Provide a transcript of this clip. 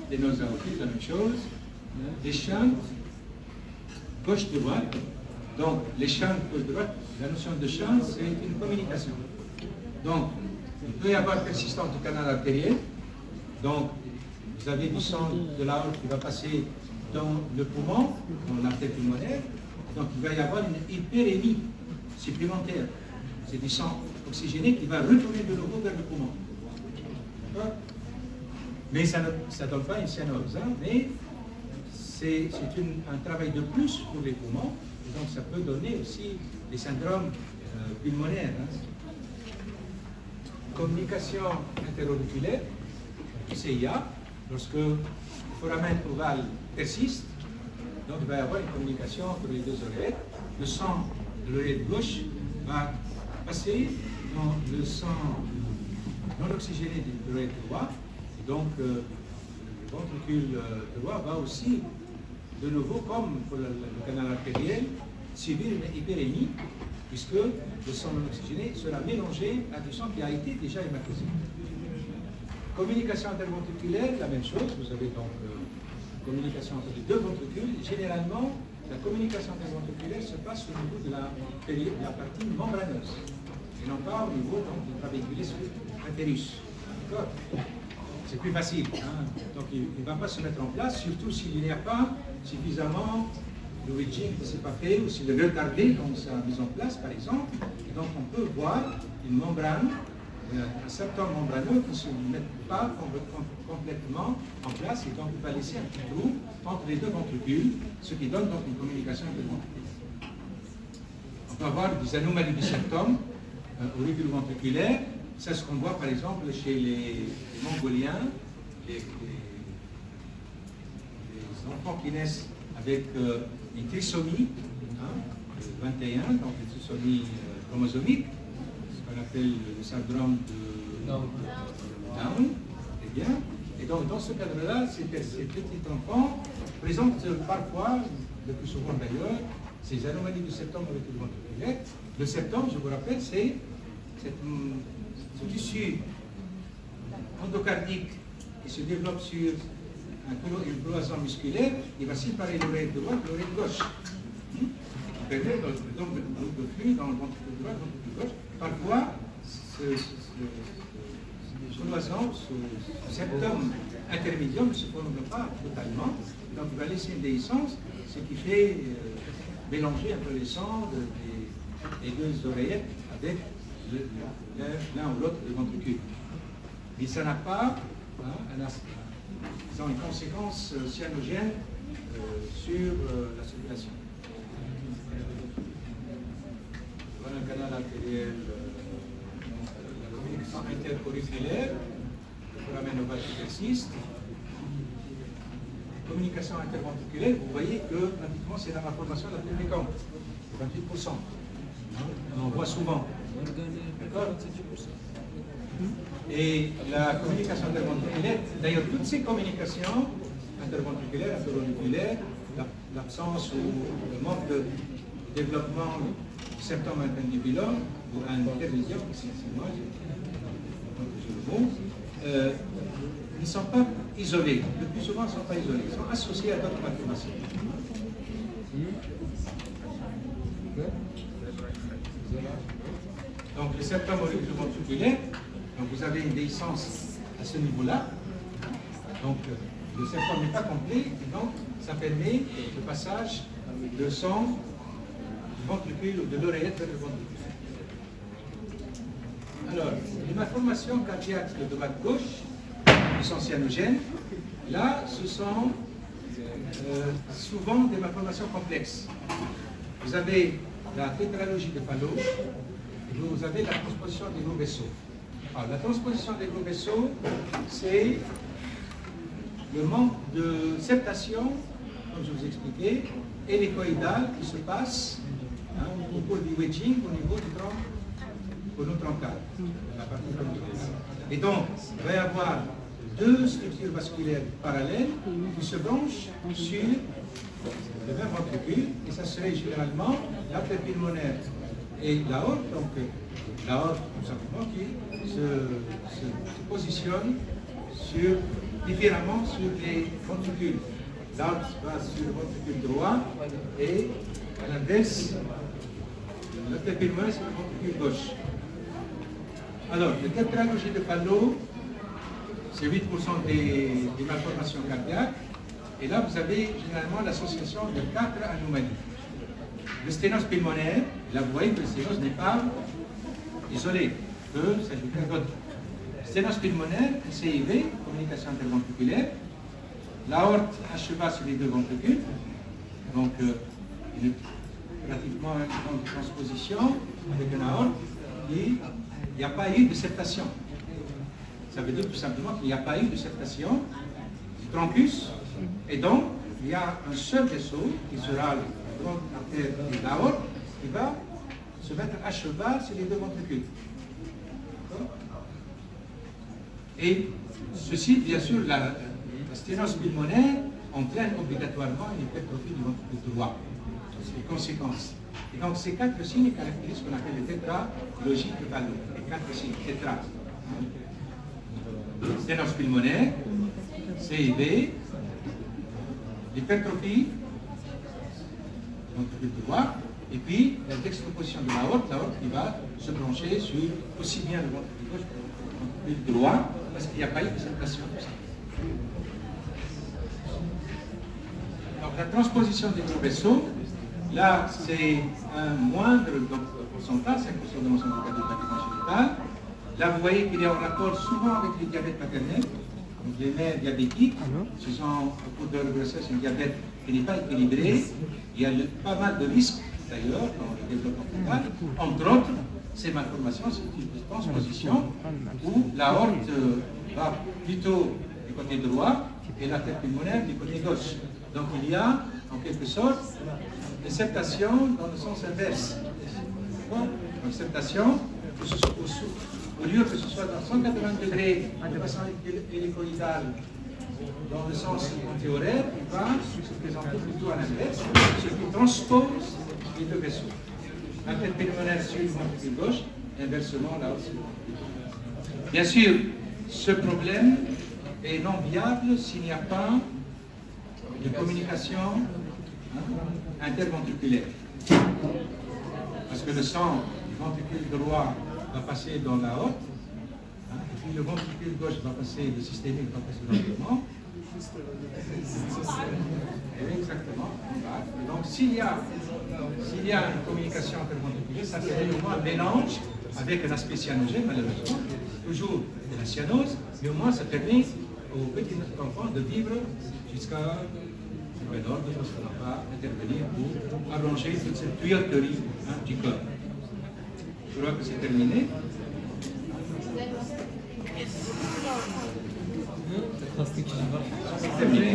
les noces aortiques, la même chose. Les shunts, gauche-droite. Donc, les shunts gauche-droite, la notion de shunt, c'est une communication. Donc, il peut y avoir persistance du canal artériel. Donc, vous avez du sang de l'aorte qui va passer dans le poumon, dans l'artère pulmonaire. Donc, il va y avoir une hyperémie supplémentaire. C'est du sang oxygéné qui va retourner de nouveau vers le poumon. D'accord? Mais ça ne donne pas une cyanose, hein, mais c'est un travail de plus pour les poumons. Et donc, ça peut donner aussi des syndromes pulmonaires. Hein. Communication interauriculaire, CIA, lorsque le foramen ovale persiste, donc il va y avoir une communication entre les deux oreillettes. Le sang de l'oreillette gauche va passer dans le sang non oxygéné de l'oreillette droite. Et donc, le ventricule droit va aussi, de nouveau, comme pour le canal artériel, subir une hyperémie, puisque le sang non oxygéné sera mélangé à du sang qui a été déjà hématisé. Communication interventriculaire, la même chose. Vous avez donc communication entre les deux ventricules. Généralement, la communication interventriculaire se passe au niveau de la partie membraneuse, et non pas au niveau donc, du trabéculus intérus. D'accord? C'est plus facile. Hein? Donc, il ne va pas se mettre en place, surtout s'il n'y a pas suffisamment le wedging qui ne s'est pas fait, ou s'il est retardé dans sa mise en place, par exemple. Et donc, on peut voir une membrane, un septum membraneux qui ne se met pas complètement en place, et donc il va laisser un petit trou entre les deux ventricules, ce qui donne donc une communication interventriculaire. On peut avoir des anomalies du septum auriculo-ventriculaire. C'est ce qu'on voit par exemple chez les Mongoliens, les enfants qui naissent avec une trisomie, hein, 21, donc une trisomie chromosomique, ce qu'on appelle le syndrome de Down. Très bien. Et donc dans ce cadre-là, ces petits enfants présentent parfois, le plus souvent d'ailleurs, ces anomalies du septum auriculo-ventriculaire. Le septum, je vous rappelle, c'est ce tissu endocardique qui se développe sur une cloison musculaire, il va séparer l'oreille droite de l'oreille gauche. Qui permet donc de flux dans le ventricule droit et le ventricule gauche. Parfois, ce cloison, ce septum intermédiaire ne se forme pas totalement, donc il va laisser une déhiscence, ce qui fait mélanger un peu les sangs des deux oreillettes avec l'un ou l'autre des ventricules. Mais ça n'a pas une conséquence cyanogène sur la circulation. Voilà un canal artériel, la communication interauriculaire, le foramen ovale qui persiste. Communication interventriculaire, vous voyez que pratiquement c'est la malformation la plus fréquente, 28%. On en voit souvent. D'accord? Et la communication interventriculaire, d'ailleurs toutes ces communications interventriculaires, interauriculaires, l'absence ou le manque de développement du septum infundibulum ou intermédiaire, c'est moi, je le mot, ils ne sont pas isolés. Le plus souvent, ils ne sont pas isolés. Ils sont associés à d'autres malformations. Donc, le septum auriculo-ventriculaire, donc vous avez une déhiscence à ce niveau-là. Donc, le septum n'est pas complet, et donc ça permet le passage de sang du ventricule ou de l'oreillette vers le ventricule. Alors, les malformations cardiaques de droite-gauche, qui sont cyanogènes, là, ce sont souvent des malformations complexes. Vous avez la tétralogie de Fallot, et vous avez la transposition des gros vaisseaux. Alors, la transposition des gros vaisseaux, c'est le manque de septation, comme je vous expliquais, hélicoïdale qui se passe au cours du wedging au niveau du tronc, au troncal, la partie troncale. Et donc, il va y avoir deux structures vasculaires parallèles qui se branchent sur le même ventricule, et ça serait généralement l'artère pulmonaire et l'aorte, donc l'aorte tout simplement qui se positionne sur différemment sur les ventricules. L'autre va sur le ventricule droit et à l'inverse, l'artère pulmonaire sur le ventricule gauche. Alors, le tétralogie de Fallot, c'est 8% des malformations cardiaques. Et là, vous avez généralement l'association de 4 anomalies. Le sténose pulmonaire, là, vous voyez que le sténose n'est pas isolé, que ça joue quelqu'un d'autre. Sténose pulmonaire, CIV, communication interventriculaire. L'aorte à cheval sur les deux ventricules, donc pratiquement une grande transposition avec une aorte, et il n'y a pas eu de septation. Ça veut dire tout simplement qu'il n'y a pas eu de septation du troncus, et donc il y a un seul vaisseau qui sera la grande artère de l'aorte qui va se mettre à cheval sur les deux ventricules. Et ceci, bien sûr, la sténose pulmonaire entraîne obligatoirement une hypertrophie du ventricule droit. C'est les conséquences. Et donc, ces 4 signes caractérisent ce qu'on appelle le tétralogie de Fallot. Les 4 signes tétra. Sténose pulmonaire, CIV, l'hypertrophie du ventricule droit, et puis la dextroposition de l'aorte qui va se brancher sur aussi bien le ventricule gauche que le ventricule droit, parce qu'il n'y a pas eu de septation. Donc, la transposition des gros vaisseaux, là, c'est un moindre pourcentage, 5% de l'ensemble du cardiopathie congénitale. Là, vous voyez qu'il y a un rapport souvent avec le diabète paternel. Donc, les mères diabétiques, ce sont, au cours de leur grossesse, un diabète qui n'est pas équilibré. Il y a pas mal de risques, d'ailleurs, dans le développement total. Entre autres, ces malformations, c'est une transposition où l'aorte va plutôt du côté droit et l'artère pulmonaire du côté gauche. Donc il y a, en quelque sorte, une septation dans le sens inverse. Une septation, au lieu que ce soit dans 180 degrés de façon hélicoïdale, dans le sens antéhoraire, il va se présenter plutôt à l'inverse, ce qui transpose les deux vaisseaux. L'artère pulmonaire sur le ventricule gauche, et inversement là aussi. Bien sûr, ce problème est non viable s'il n'y a pas de communication interventriculaire. Parce que le sang du ventricule droit va passer dans l'aorte, et puis le ventricule gauche va passer, le systémique va passer dans le pulmon. Exactement. Et donc s'il y a une communication interventriculaire, ça fait au moins un mélange avec un aspect cyanogène, malheureusement, toujours de la cyanose, mais au moins ça permet aux petits enfants de vivre jusqu'à un ordre, parce qu'on n'a pas intervenir pour arranger toute cette tuyauterie du corps. Je crois que c'est terminé. C'est terminé.